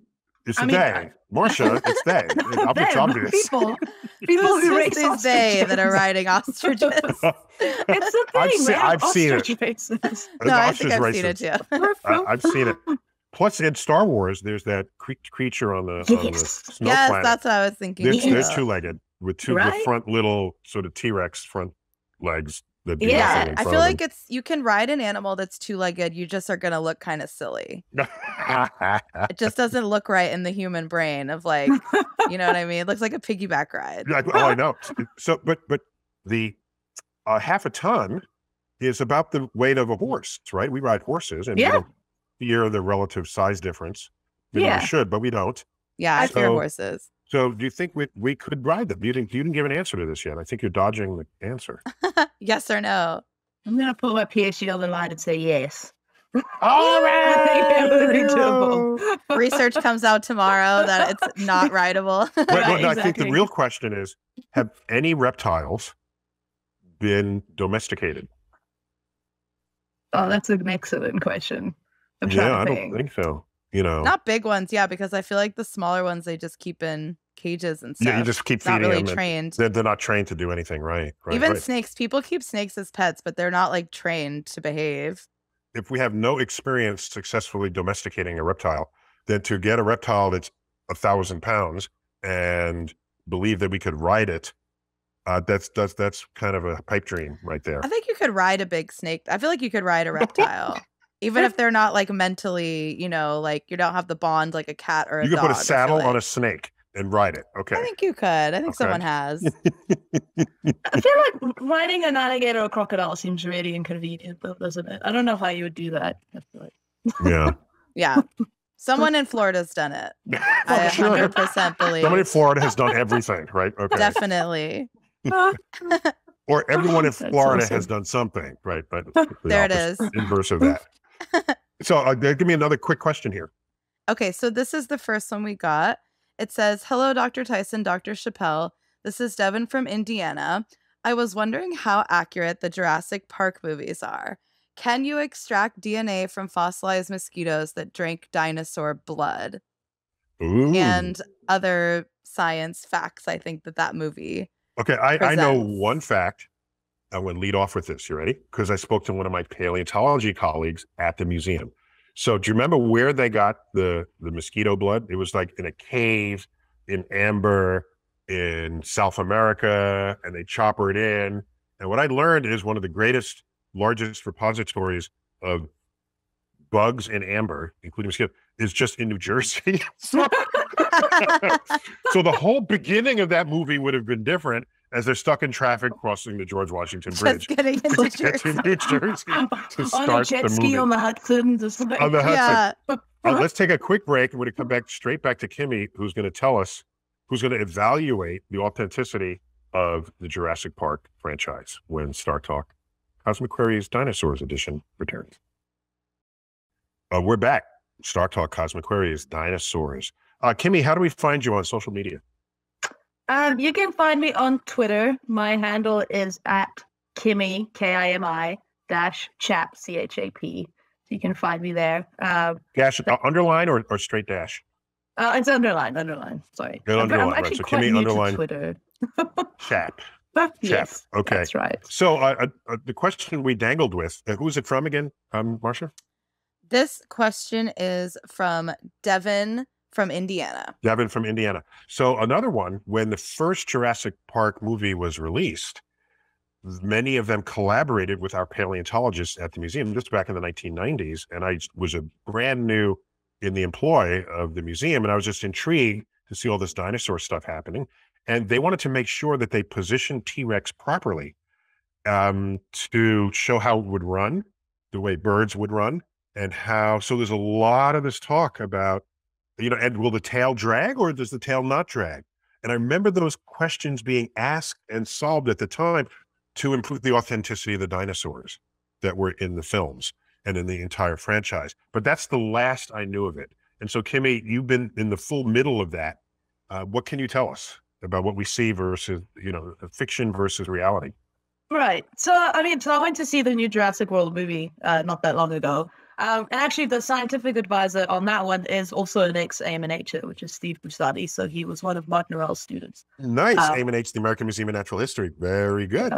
[SPEAKER 1] It's they. Marcia, it's they. It's obvious.
[SPEAKER 2] People who race ostriches.
[SPEAKER 3] They that are riding ostriches.
[SPEAKER 2] It's the thing,
[SPEAKER 1] I've seen it.
[SPEAKER 3] No, I think I've seen it too.
[SPEAKER 1] I've seen it. Plus, in Star Wars, there's that creature on the snow planet.
[SPEAKER 3] That's what I was thinking.
[SPEAKER 1] They're two-legged with the front little sort of T-Rex front legs.
[SPEAKER 3] I feel like you can ride an animal that's two-legged. You just are going to look kind of silly. It just doesn't look right in the human brain of like, you know what I mean? It looks like a piggyback ride.
[SPEAKER 1] I know. So, but the half a ton is about the weight of a horse, right? We ride horses and we don't fear the relative size difference. We should, but we don't.
[SPEAKER 3] Yeah, I fear horses.
[SPEAKER 1] So do you think we could ride them? You didn't give an answer to this yet. I think you're dodging the answer.
[SPEAKER 3] Yes or no?
[SPEAKER 2] I'm going to put my PhD on the line and say yes.
[SPEAKER 1] All right.
[SPEAKER 3] Research comes out tomorrow that it's not rideable.
[SPEAKER 1] I think the real question is, have any reptiles been domesticated?
[SPEAKER 2] Oh, that's an excellent question.
[SPEAKER 1] I don't think so.
[SPEAKER 3] Not big ones, because I feel like the smaller ones they just keep in cages and stuff.
[SPEAKER 1] Yeah, you just keep feeding
[SPEAKER 3] not really
[SPEAKER 1] them.
[SPEAKER 3] Trained.
[SPEAKER 1] They're not trained to do anything, right?
[SPEAKER 3] Even snakes, people keep snakes as pets, but they're not like trained to behave.
[SPEAKER 1] If we have no experience successfully domesticating a reptile, then to get a reptile that's 1,000 pounds and believe that we could ride it, that's kind of a pipe dream right there.
[SPEAKER 3] I think you could ride a big snake. I feel like you could ride a reptile. Even if they're not like mentally, like you don't have the bond like a cat or a dog.
[SPEAKER 1] You could put a saddle on a snake and ride it. Okay.
[SPEAKER 3] I think you could. I think someone has.
[SPEAKER 2] I feel like riding an alligator or crocodile seems really inconvenient, though, doesn't it? I don't know how you would do that. I feel like.
[SPEAKER 1] Yeah.
[SPEAKER 3] Yeah. Someone in Florida's done it. I 100% believe.
[SPEAKER 1] Somebody in Florida has done everything, right? Okay.
[SPEAKER 3] Definitely.
[SPEAKER 1] Or everyone in Florida has done something, right? But
[SPEAKER 3] there it is.
[SPEAKER 1] Inverse of that. So give me another quick question here.
[SPEAKER 3] Okay, so this is the first one we got. It says, "Hello, Dr. Tyson, Dr. Chapelle. This is Devin from Indiana. I was wondering how accurate the Jurassic Park movies are. Can you extract DNA from fossilized mosquitoes that drank dinosaur blood?"
[SPEAKER 1] Ooh.
[SPEAKER 3] And other science facts, I think that movie
[SPEAKER 1] Okay, I know one fact. I want to lead off with this. You ready? Because I spoke to one of my paleontology colleagues at the museum. So do you remember where they got the mosquito blood? It was like in a cave in amber in South America, and they chopper it in. And what I learned is one of the largest repositories of bugs in amber, including mosquito, is just in New Jersey. So the whole beginning of that movie would have been different as they're stuck in traffic crossing the George Washington Bridge.
[SPEAKER 3] Just getting into
[SPEAKER 1] New Jersey to start
[SPEAKER 2] on a jet ski on the Hudson.
[SPEAKER 1] On the Hudson. Let's take a quick break, and we're going to come back straight back to Kimi, who's going to tell us, who's going to evaluate the authenticity of the Jurassic Park franchise when StarTalk Cosmic Queries Dinosaurs edition returns. We're back. StarTalk Cosmic Queries Dinosaurs. Kimi, how do we find you on social media?
[SPEAKER 2] You can find me on Twitter. My handle is at Kimi, Kimi, -chap, CHAP. So you can find me there.
[SPEAKER 1] Dash, underline or straight dash?
[SPEAKER 2] It's underline. Sorry.
[SPEAKER 1] Underline,
[SPEAKER 2] I'm actually
[SPEAKER 1] right. So
[SPEAKER 2] quite
[SPEAKER 1] Kimi
[SPEAKER 2] new
[SPEAKER 1] underline
[SPEAKER 2] to Twitter.
[SPEAKER 1] Chap.
[SPEAKER 2] Yes,
[SPEAKER 1] okay.
[SPEAKER 2] That's right.
[SPEAKER 1] So the question we dangled with, who's it from again, Marcia?
[SPEAKER 3] This question is from Devin from Indiana.
[SPEAKER 1] Devin from Indiana. So another one, when the first Jurassic Park movie was released, many of them collaborated with our paleontologists at the museum just back in the 1990s. And I was brand new in the employ of the museum. And I was just intrigued to see all this dinosaur stuff happening. And they wanted to make sure that they positioned T-Rex properly to show how it would run, the way birds would run, and how. So there's a lot of this talk about, and will the tail drag or does the tail not drag? And I remember those questions being asked and solved at the time to improve the authenticity of the dinosaurs that were in the films and in the entire franchise. But that's the last I knew of it. And so, Kimi, you've been in the full middle of that. What can you tell us about what we see versus, fiction versus reality?
[SPEAKER 2] Right. So I went to see the new Jurassic World movie not that long ago. And actually, the scientific advisor on that one is also an ex-AMNH, which is Steve Busati. So he was one of Mark Norell's students.
[SPEAKER 1] Nice. AMNH, the American Museum of Natural History. Very good.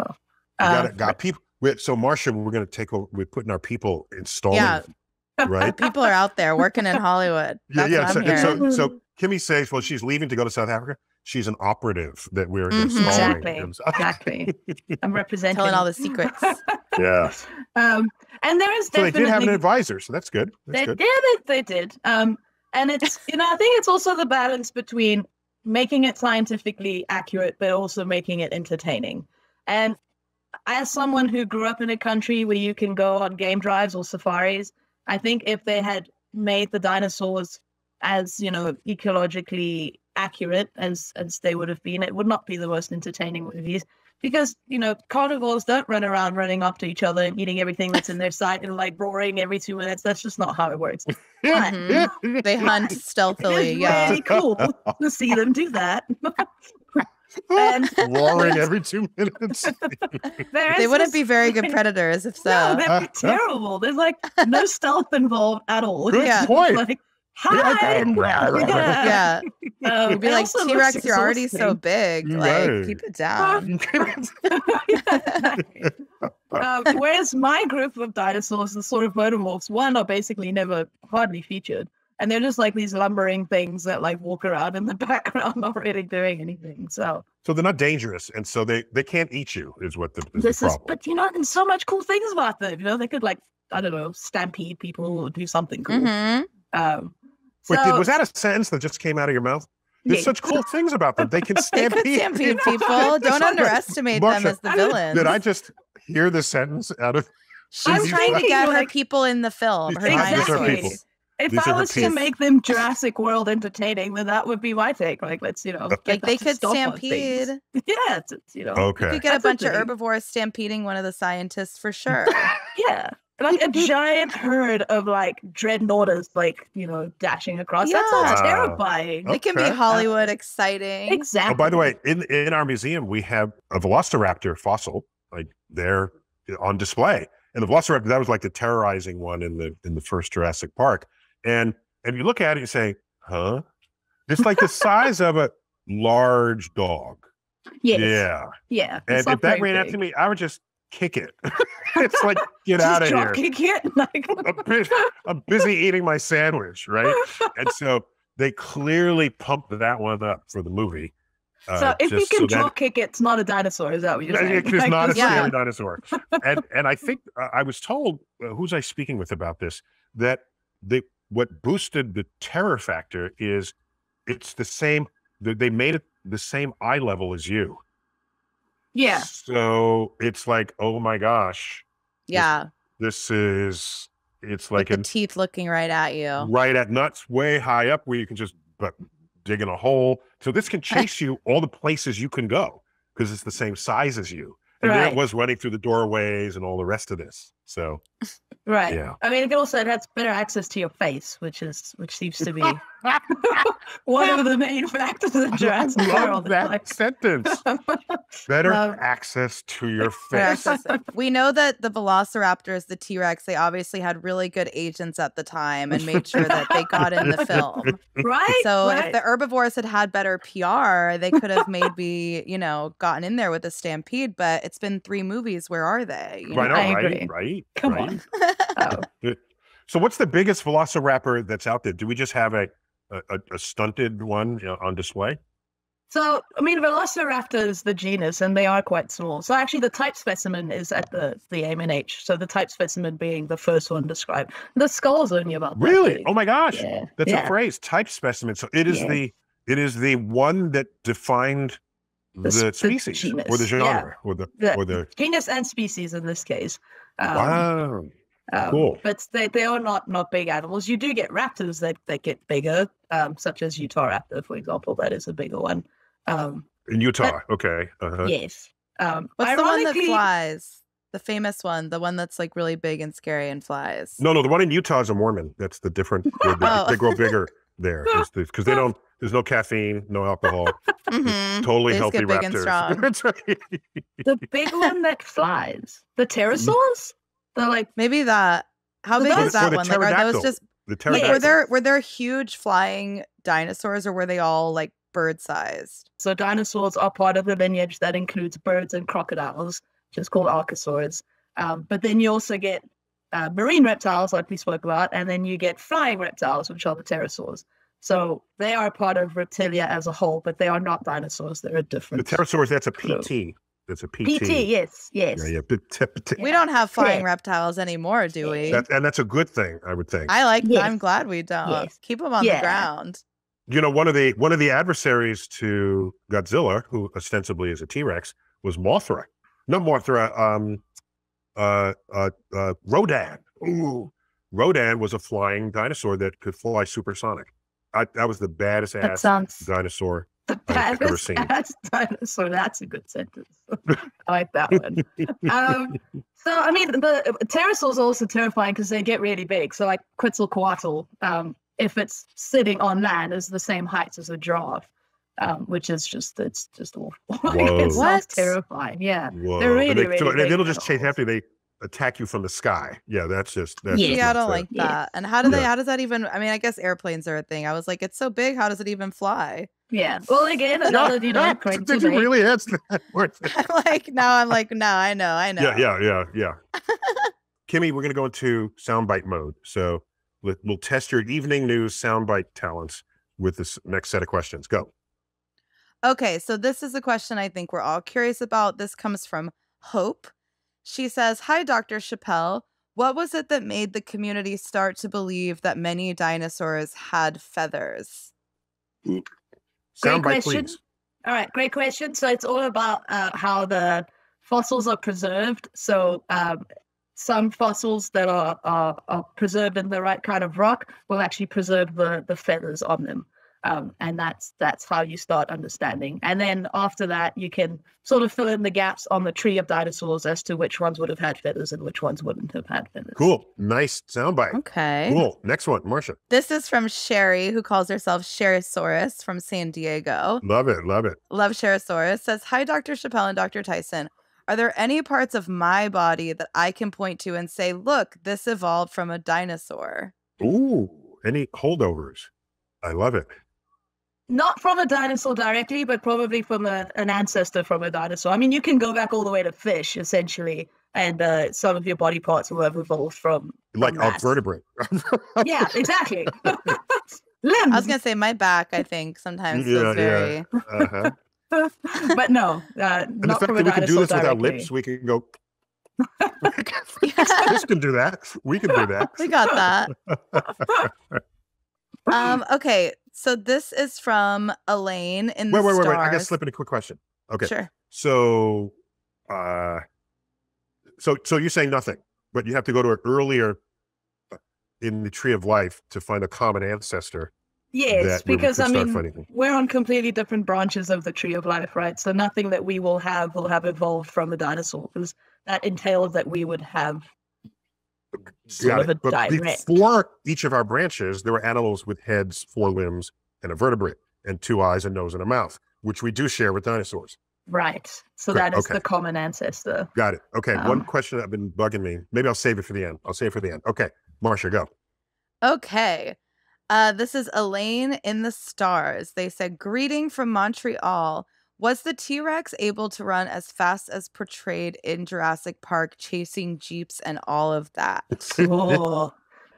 [SPEAKER 1] Got people. So, Marcia, we're going to take over. We're putting our people installing. Yeah. Right.
[SPEAKER 3] People are out there working in Hollywood. That's
[SPEAKER 1] So Kimi says, well, she's leaving to go to South Africa. She's an operative that we're installing.
[SPEAKER 2] Exactly. I'm representing.
[SPEAKER 3] Telling all the secrets.
[SPEAKER 1] Yeah.
[SPEAKER 2] And there is
[SPEAKER 1] so they did have an advisor, so that's good.
[SPEAKER 2] They did. And it's, I think it's also the balance between making it scientifically accurate, but also making it entertaining. And as someone who grew up in a country where you can go on game drives or safaris, I think if they had made the dinosaurs as, ecologically accurate as they would have been, it would not be the most entertaining movies. Because, carnivores don't run around running after each other and eating everything that's in their sight and roaring every 2 minutes. That's just not how it works.
[SPEAKER 3] They hunt stealthily.
[SPEAKER 2] It's really cool to see them do that.
[SPEAKER 1] And roaring every 2 minutes.
[SPEAKER 3] They wouldn't be very good predators if so.
[SPEAKER 2] No, they'd be terrible. There's no stealth involved at all.
[SPEAKER 1] Good point.
[SPEAKER 2] Hi.
[SPEAKER 3] Yeah. You'd be like, T-Rex, you're already so big. Keep it down.
[SPEAKER 2] Whereas my group of dinosaurs, the sort of motomorphs, are basically never hardly featured. And they're just these lumbering things that walk around in the background, not really doing anything. So
[SPEAKER 1] they're not dangerous. And so they can't eat you is what the problem.
[SPEAKER 2] But, and so much cool things about them. They could stampede people or do something cool.
[SPEAKER 3] Mm-hmm.
[SPEAKER 1] Was that a sentence that just came out of your mouth? There's such cool things about them. They can stampede,
[SPEAKER 3] people. Don't underestimate them as the villains.
[SPEAKER 1] Did I just hear the sentence out of?
[SPEAKER 3] I'm trying to get her people in the film. Her
[SPEAKER 2] exactly. If I was to make them Jurassic World entertaining, then that would be my take. Let's
[SPEAKER 3] they could stampede.
[SPEAKER 2] Yeah,
[SPEAKER 1] okay.
[SPEAKER 3] You could get a bunch of herbivores stampeding one of the scientists for sure.
[SPEAKER 2] Yeah. A giant herd of dreadnoughtas, dashing across. That sounds terrifying.
[SPEAKER 3] It can be Hollywood exciting.
[SPEAKER 2] Exactly.
[SPEAKER 1] Oh, by the way, in our museum, we have a Velociraptor fossil, there on display. And the Velociraptor, that was the terrorizing one in the first Jurassic Park. And you look at it, you say, huh? It's the size of a large dog.
[SPEAKER 2] Yes.
[SPEAKER 1] Yeah. And if that ran up to me, I would just kick it. It's get out of here.
[SPEAKER 2] Kick it.
[SPEAKER 1] I'm busy eating my sandwich, right? And so they clearly pumped that one up for the movie.
[SPEAKER 2] So if you can drop kick it, it's not a dinosaur. Is that what you're saying?
[SPEAKER 1] It's not a scary dinosaur. And I think I was told, who's I speaking with about this, that what boosted the terror factor is it's the same. They made it the same eye level as you.
[SPEAKER 2] Yeah.
[SPEAKER 1] So it's oh my gosh.
[SPEAKER 3] Yeah.
[SPEAKER 1] It's
[SPEAKER 3] the teeth looking right at you.
[SPEAKER 1] Right at nuts, way high up where you can just dig in a hole. So this can chase you all the places you can go because it's the same size as you. And there it was running through the doorways and all the rest of this. So,
[SPEAKER 2] right.
[SPEAKER 1] Yeah.
[SPEAKER 2] It also has better access to your face, which seems to be one of the main factors of Jurassic World.
[SPEAKER 1] That sentence. Better access to your face.
[SPEAKER 3] We know that the Velociraptors, the T-Rex, they obviously had really good agents at the time and made sure that they got in the film.
[SPEAKER 2] Right.
[SPEAKER 3] So if the herbivores had better PR, they could have maybe, gotten in there with a stampede. But it's been 3 movies. Where are they?
[SPEAKER 1] Right.
[SPEAKER 2] Come on.
[SPEAKER 1] So what's the biggest Velociraptor that's out there? Do we just have a stunted one on display?
[SPEAKER 2] So, Velociraptor is the genus, and they are quite small. So actually the type specimen is at the AMNH. So the type specimen being the first one described. The skull's only about
[SPEAKER 1] Really?
[SPEAKER 2] big.
[SPEAKER 1] Oh my gosh.
[SPEAKER 2] Yeah.
[SPEAKER 1] That's a phrase, type specimen. So it is the one that defined The species
[SPEAKER 2] genus.
[SPEAKER 1] or the genre or the
[SPEAKER 2] genus and species in this case.
[SPEAKER 1] Wow. Cool.
[SPEAKER 2] But they are not big animals. You do get raptors that get bigger, such as Utah raptor, for example. That is a bigger one.
[SPEAKER 1] In Utah, okay.
[SPEAKER 2] Yes.
[SPEAKER 3] What's the one that flies? The famous one, the one that's like really big and scary and flies.
[SPEAKER 1] No, the one in Utah is a Mormon. That's the different. They grow bigger there because they don't. There's no caffeine, no alcohol. Totally healthy
[SPEAKER 3] big
[SPEAKER 1] raptors.
[SPEAKER 3] And strong.
[SPEAKER 2] The big one that flies, the pterosaurs. They're like
[SPEAKER 3] maybe that. How big is that one? Like, are those just
[SPEAKER 1] the pterodactyl?
[SPEAKER 3] Were there huge flying dinosaurs, or were they all like bird sized?
[SPEAKER 2] So dinosaurs are part of the lineage that includes birds and crocodiles, which is called archosaurs. But then you also get marine reptiles, like we spoke about, and then you get flying reptiles, which are the pterosaurs. So they are part of reptilia as a whole, but they are not dinosaurs. They're a different.
[SPEAKER 1] The pterosaurs, that's a PT. That's a PT.
[SPEAKER 2] PT, yes.
[SPEAKER 1] Yeah.
[SPEAKER 3] We don't have flying reptiles anymore, do we?
[SPEAKER 1] And that's a good thing, I would think.
[SPEAKER 3] I'm glad we don't. Yes. Keep them on the ground.
[SPEAKER 1] You know, one of the adversaries to Godzilla, who ostensibly is a T-Rex, was Mothra. Not Mothra. Rodan. Ooh. Rodan was a flying dinosaur that could fly supersonic. That was the baddest ass dinosaur I've ever seen.
[SPEAKER 2] Dinosaur. That's a good sentence. I like that one. So, I mean, the pterosaurs are also terrifying because they get really big. So, like Quetzalcoatl, if it's sitting on land, is the same height as a giraffe, which is just awful. It sounds terrifying. Yeah,
[SPEAKER 1] whoa.
[SPEAKER 2] They're really,
[SPEAKER 1] They'll just chase after they attack you from the sky. Yeah, that's just
[SPEAKER 3] I don't like that. And how does that even, I mean, I guess airplanes are a thing. I was like, it's so big, how does it even fly?
[SPEAKER 2] Yeah. Well, again, another,
[SPEAKER 1] did you really answer that?
[SPEAKER 3] I'm like, no, I know.
[SPEAKER 1] Yeah. Kimmy, we're going to go into soundbite mode. So we'll test your evening news soundbite talents with this next set of questions. Go.
[SPEAKER 3] Okay, so this is a question I think we're all curious about. This comes from Hope. She says, "Hi, Dr. Chapelle. What was it that made the community start to believe that many dinosaurs had feathers?"
[SPEAKER 2] Great question. Please. All right, great question. So it's all about how the fossils are preserved. So some fossils that are preserved in the right kind of rock will actually preserve the feathers on them. And that's how you start understanding. And then after that, you can sort of fill in the gaps on the tree of dinosaurs as to which ones would have had feathers and which ones wouldn't have had feathers.
[SPEAKER 1] Cool. Nice soundbite.
[SPEAKER 3] Okay.
[SPEAKER 1] Cool. Next one, Marcia.
[SPEAKER 3] This is from Sherry, who calls herself Sherisaurus from San Diego.
[SPEAKER 1] Love it.
[SPEAKER 3] Love Sherisaurus. Says, "Hi, Dr. Chapelle and Dr. Tyson. Are there any parts of my body that I can point to and say, look, this evolved from a dinosaur?"
[SPEAKER 1] Ooh, any holdovers? I love it.
[SPEAKER 2] Not from a dinosaur directly, but probably from an ancestor from a dinosaur. I mean, you can go back all the way to fish, essentially, and some of your body parts will have evolved from
[SPEAKER 1] like a vertebrate.
[SPEAKER 2] Yeah, exactly. Limbs.
[SPEAKER 3] I was going to say my back, I think, sometimes feels very...
[SPEAKER 1] Uh-huh.
[SPEAKER 2] But no,
[SPEAKER 1] and
[SPEAKER 2] not
[SPEAKER 1] the fact
[SPEAKER 2] from a
[SPEAKER 1] that we can do this
[SPEAKER 2] directly.
[SPEAKER 1] without lips, we can go... Fish can do that. We can do that.
[SPEAKER 3] We got that. Okay, so this is from Elaine in the Stars.
[SPEAKER 1] Wait. I got to slip in a quick question. Okay.
[SPEAKER 3] Sure.
[SPEAKER 1] So, so you're saying nothing, but you have to go to it earlier in the tree of life to find a common ancestor.
[SPEAKER 2] Yes, because I mean, we're on completely different branches of the tree of life, right? So nothing that we will have evolved from a dinosaur, because that entails that we would have sort of a direct.
[SPEAKER 1] Before each of our branches, there were animals with heads, 4 limbs, and a vertebrate, and 2 eyes, a nose, and a mouth, which we do share with dinosaurs.
[SPEAKER 2] Right. So that is the common ancestor.
[SPEAKER 1] Got it. Okay. One question that's been bugging me. Maybe I'll save it for the end. Okay. Marcia, go.
[SPEAKER 3] Okay. This is Elaine in the Stars. They said, "Greeting from Montreal. Was the T-Rex able to run as fast as portrayed in Jurassic Park, chasing jeeps and all of that?"
[SPEAKER 2] Cool.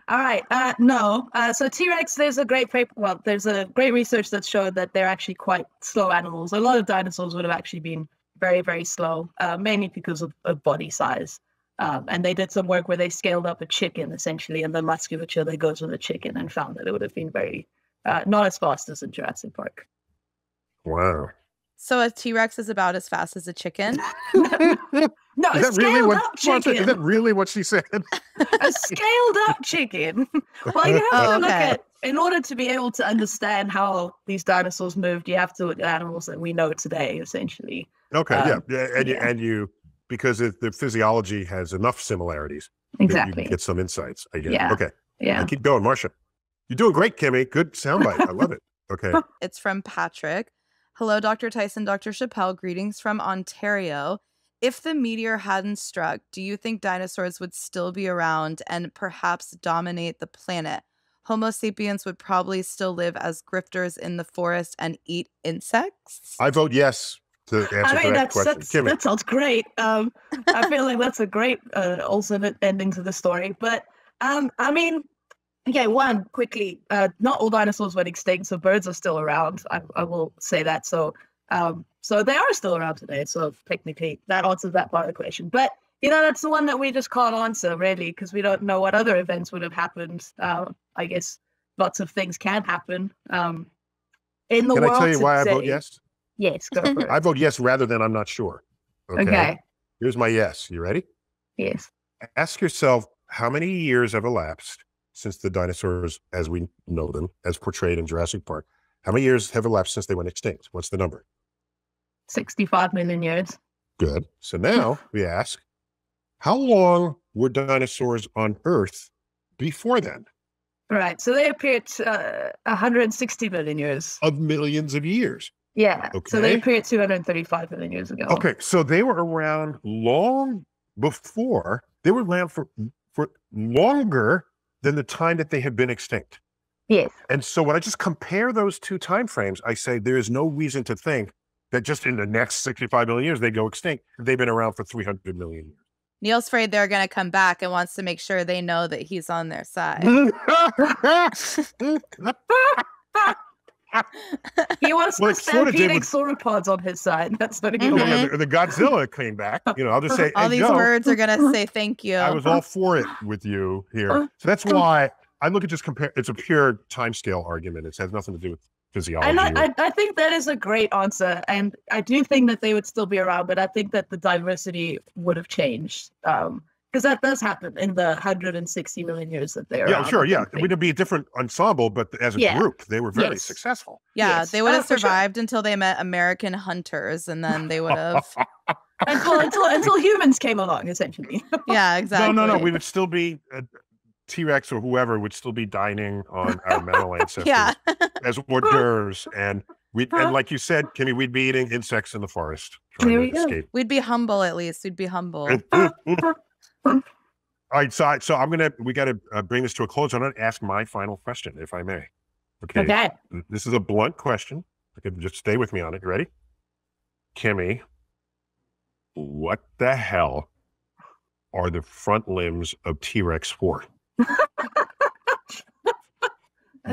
[SPEAKER 2] All right. No. So T-Rex, there's a great research that showed that they're actually quite slow animals. A lot of dinosaurs would have actually been very, very slow, mainly because of body size. And they did some work where they scaled up a chicken, essentially, and the musculature that goes with a chicken, and found that it would have been very, not as fast as in Jurassic Park.
[SPEAKER 1] Wow.
[SPEAKER 3] So a T-Rex is about as fast as a chicken?
[SPEAKER 2] No,
[SPEAKER 1] Is that really is that really what she said?
[SPEAKER 2] A scaled up chicken. Well, you have to look at, in order to be able to understand how these dinosaurs moved, you have to look at animals that we know today, essentially.
[SPEAKER 1] Okay, and you because the physiology has enough similarities.
[SPEAKER 2] Exactly.
[SPEAKER 1] You can get some insights. I guess.
[SPEAKER 2] Yeah.
[SPEAKER 1] Okay.
[SPEAKER 2] Yeah.
[SPEAKER 1] Keep going, Marcia. You're doing great, Kimmy. Good soundbite. I love it. Okay.
[SPEAKER 3] It's from Patrick. Hello, Dr. Tyson, Dr. Chapelle. Greetings from Ontario. If the meteor hadn't struck, do you think dinosaurs would still be around and perhaps dominate the planet? Homo sapiens would probably still live as grifters in the forest and eat insects?
[SPEAKER 1] I vote yes to answer that question.
[SPEAKER 2] That sounds great. I feel like that's a great alternate ending to the story. But I mean, okay, one, quickly, not all dinosaurs went extinct, so birds are still around. I will say that. So they are still around today. So technically that answers that part of the question. But, that's the one that we just can't answer, really, because we don't know what other events would have happened. I guess lots of things can happen in the world.
[SPEAKER 1] Can I tell you why I vote yes?
[SPEAKER 2] Yes, go for it.
[SPEAKER 1] I vote yes rather than I'm not sure. Okay. Here's my yes. You ready?
[SPEAKER 2] Yes.
[SPEAKER 1] Ask yourself how many years have elapsed since the dinosaurs, as we know them, as portrayed in Jurassic Park. How many years have elapsed since they went extinct? What's the number?
[SPEAKER 2] 65 million years.
[SPEAKER 1] Good. So now we ask, how long were dinosaurs on Earth before then?
[SPEAKER 2] Right. So they appeared 160 million years.
[SPEAKER 1] Of millions of years.
[SPEAKER 2] Yeah.
[SPEAKER 1] Okay.
[SPEAKER 2] So they appeared 235 million years ago.
[SPEAKER 1] Okay. So they were around long before. They were around for longer than the time that they have been extinct.
[SPEAKER 2] Yes.
[SPEAKER 1] And so when I just compare those two time frames, I say there is no reason to think that just in the next 65 million years, they go extinct. They've been around for 300 million years.
[SPEAKER 3] Neil's afraid they're going to come back and wants to make sure they know that he's on their side.
[SPEAKER 2] He wants the stampeding sauropods on his side. That's what he wants.
[SPEAKER 1] The Godzilla came back. I'll just say,
[SPEAKER 3] all these birds are going to say thank you.
[SPEAKER 1] I was all for it with you here. So that's why I look at just compare. It's a pure timescale argument. It has nothing to do with physiology.
[SPEAKER 2] And I think that is a great answer. And I do think that they would still be around, but I think that the diversity would have changed. Because that does happen in the 160 million years that they are.
[SPEAKER 1] Yeah, sure. Yeah. We'd be a different ensemble, but as a group, they were very successful.
[SPEAKER 3] Yeah. They would have survived until they met American hunters, and then they would have.
[SPEAKER 2] until humans came along, essentially.
[SPEAKER 3] Yeah, exactly.
[SPEAKER 1] No. We would still be. T-Rex or whoever would still be dining on our mammal ancestors as hors d'oeuvres, and like you said, Kimmy, we'd be eating insects in the forest trying to escape.
[SPEAKER 3] We'd be humble, at least. We'd be humble.
[SPEAKER 1] All right, so we got to bring this to a close. I'm going to ask my final question, if I may. Okay. This is a blunt question. Okay, just stay with me on it. You ready? Kimmy, what the hell are the front limbs of T-Rex for?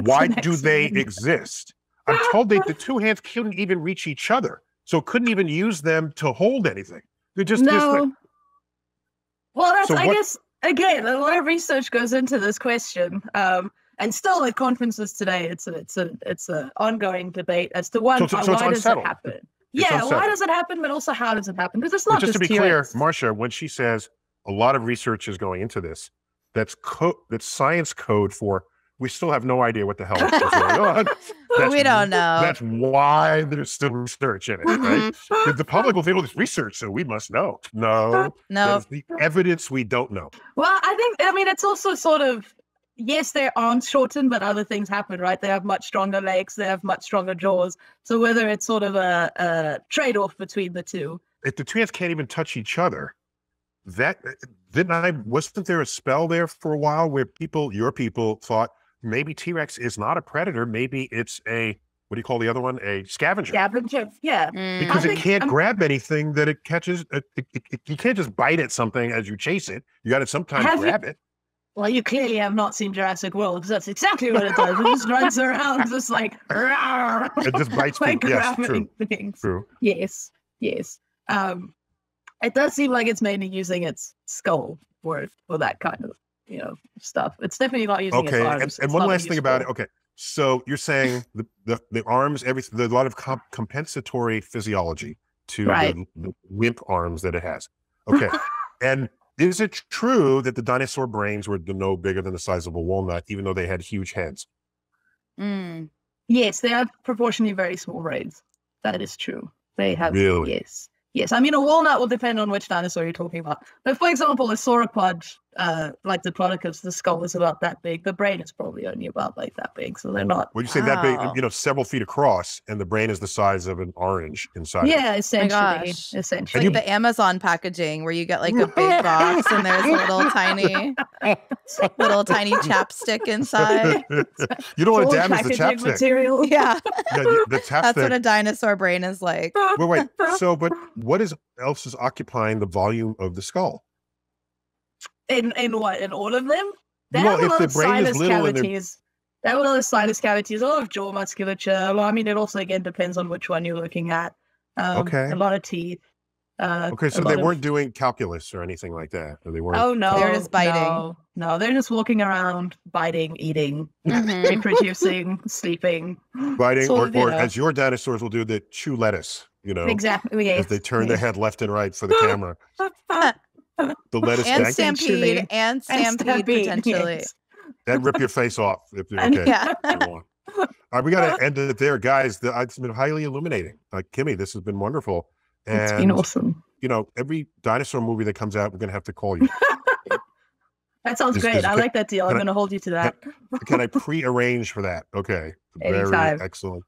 [SPEAKER 1] Why do they exist? I'm told the two hands couldn't even reach each other, so couldn't even use them to hold anything. They're just
[SPEAKER 2] well, I guess again, a lot of research goes into this question, and still at conferences today, it's an ongoing debate as to why does it happen? Why does it happen, but also how does it happen? Because it's not just
[SPEAKER 1] to be
[SPEAKER 2] T-Rex.
[SPEAKER 1] clear, Marcia, when she says a lot of research is going into this, that's science code for we still have no idea what the hell is going on.
[SPEAKER 3] We don't know.
[SPEAKER 1] That's why there's still research in it, right? The public will think, well, there's research, so we must know. No. That's the evidence we don't know.
[SPEAKER 2] Well, it's also sort of, yes, their arms shorten, but other things happen, right? They have much stronger legs. They have much stronger jaws. So whether it's sort of a trade-off between the two.
[SPEAKER 1] If the two hands can't even touch each other, wasn't there a spell there for a while where your people thought maybe T-Rex is not a predator, maybe it's a, what do you call the other one? A scavenger.
[SPEAKER 2] Scavenger, yeah.
[SPEAKER 1] Because it can't grab anything that it catches. You can't just bite at something as you chase it. You got to sometimes grab it.
[SPEAKER 2] Well, you clearly have not seen Jurassic World, because that's exactly what it does. It just runs around just like,
[SPEAKER 1] it just bites people. Yes, true.
[SPEAKER 2] Things.
[SPEAKER 1] True.
[SPEAKER 2] Yes. It does seem like it's mainly using its skull for that kind of, stuff. It's definitely not using its arms.
[SPEAKER 1] And one last thing about it. Okay. So you're saying the arms, everything, there's a lot of compensatory physiology to the wimp arms that it has. Okay. And is it true that the dinosaur brains were no bigger than the size of a walnut, even though they had huge heads?
[SPEAKER 2] Yes, they have proportionally very small brains. That is true. They have,
[SPEAKER 1] really?
[SPEAKER 2] Yes. Yes, I mean, a walnut will depend on which dinosaur you're talking about. But for example, a sauropod, like the Diplodocus, the skull is about that big. The brain is probably only about like that big, so they're not.
[SPEAKER 1] When you say that big, you know, several feet across, and the brain is the size of an orange inside.
[SPEAKER 2] Yeah,
[SPEAKER 1] it.
[SPEAKER 2] essentially.
[SPEAKER 3] Essentially. Like the Amazon packaging where you get like a big box and there's a little tiny chapstick inside.
[SPEAKER 1] You don't want to damage the chapstick.
[SPEAKER 2] Material.
[SPEAKER 3] Yeah.
[SPEAKER 1] The chapstick.
[SPEAKER 3] That's what a dinosaur brain is like.
[SPEAKER 1] Wait. So, but what else is occupying the volume of the skull?
[SPEAKER 2] In what? In all of them? They
[SPEAKER 1] well,
[SPEAKER 2] have a
[SPEAKER 1] if
[SPEAKER 2] lot
[SPEAKER 1] the
[SPEAKER 2] of
[SPEAKER 1] brain is
[SPEAKER 2] sinus
[SPEAKER 1] little
[SPEAKER 2] cavities. They have a lot of sinus cavities, a lot of jaw musculature. Well, I mean, it also, again, depends on which one you're looking at.
[SPEAKER 1] Okay.
[SPEAKER 2] A lot of teeth.
[SPEAKER 1] Okay, so they weren't doing calculus or anything like that? Or they weren't?
[SPEAKER 2] Oh, no.
[SPEAKER 3] They're just biting.
[SPEAKER 2] No, they're just walking around, biting, eating, reproducing, sleeping.
[SPEAKER 1] Biting, or as your dinosaurs will do, the chew lettuce, you know.
[SPEAKER 2] Exactly, yes.
[SPEAKER 1] As they turn their head left and right for the camera. The lettuce
[SPEAKER 3] and stampede potentially.
[SPEAKER 2] Yes.
[SPEAKER 1] That'd rip your face off. Okay.
[SPEAKER 3] Yeah.
[SPEAKER 1] All right, we got to end it there, guys. It's been highly illuminating. Kimmy, this has been wonderful. And,
[SPEAKER 2] it's been awesome.
[SPEAKER 1] You know, every dinosaur movie that comes out, we're going to have to call you.
[SPEAKER 2] That sounds great. I like that deal. I'm going to hold you to that.
[SPEAKER 1] Can I pre-arrange for that? Okay.
[SPEAKER 2] Anytime.
[SPEAKER 1] Very excellent.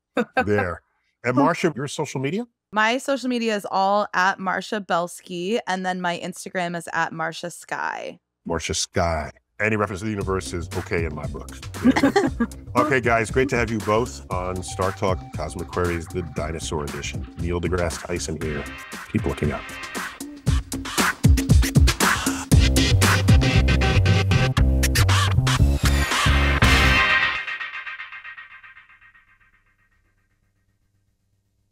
[SPEAKER 1] There. And Marcia, your social media?
[SPEAKER 3] My social media is all at Marcia Belsky, and then my Instagram is at Marcia Sky.
[SPEAKER 1] Marcia Sky. Any reference to the universe is okay in my books. Okay, guys, great to have you both on StarTalk Cosmic Queries, the Dinosaur Edition. Neil deGrasse Tyson here. Keep looking up.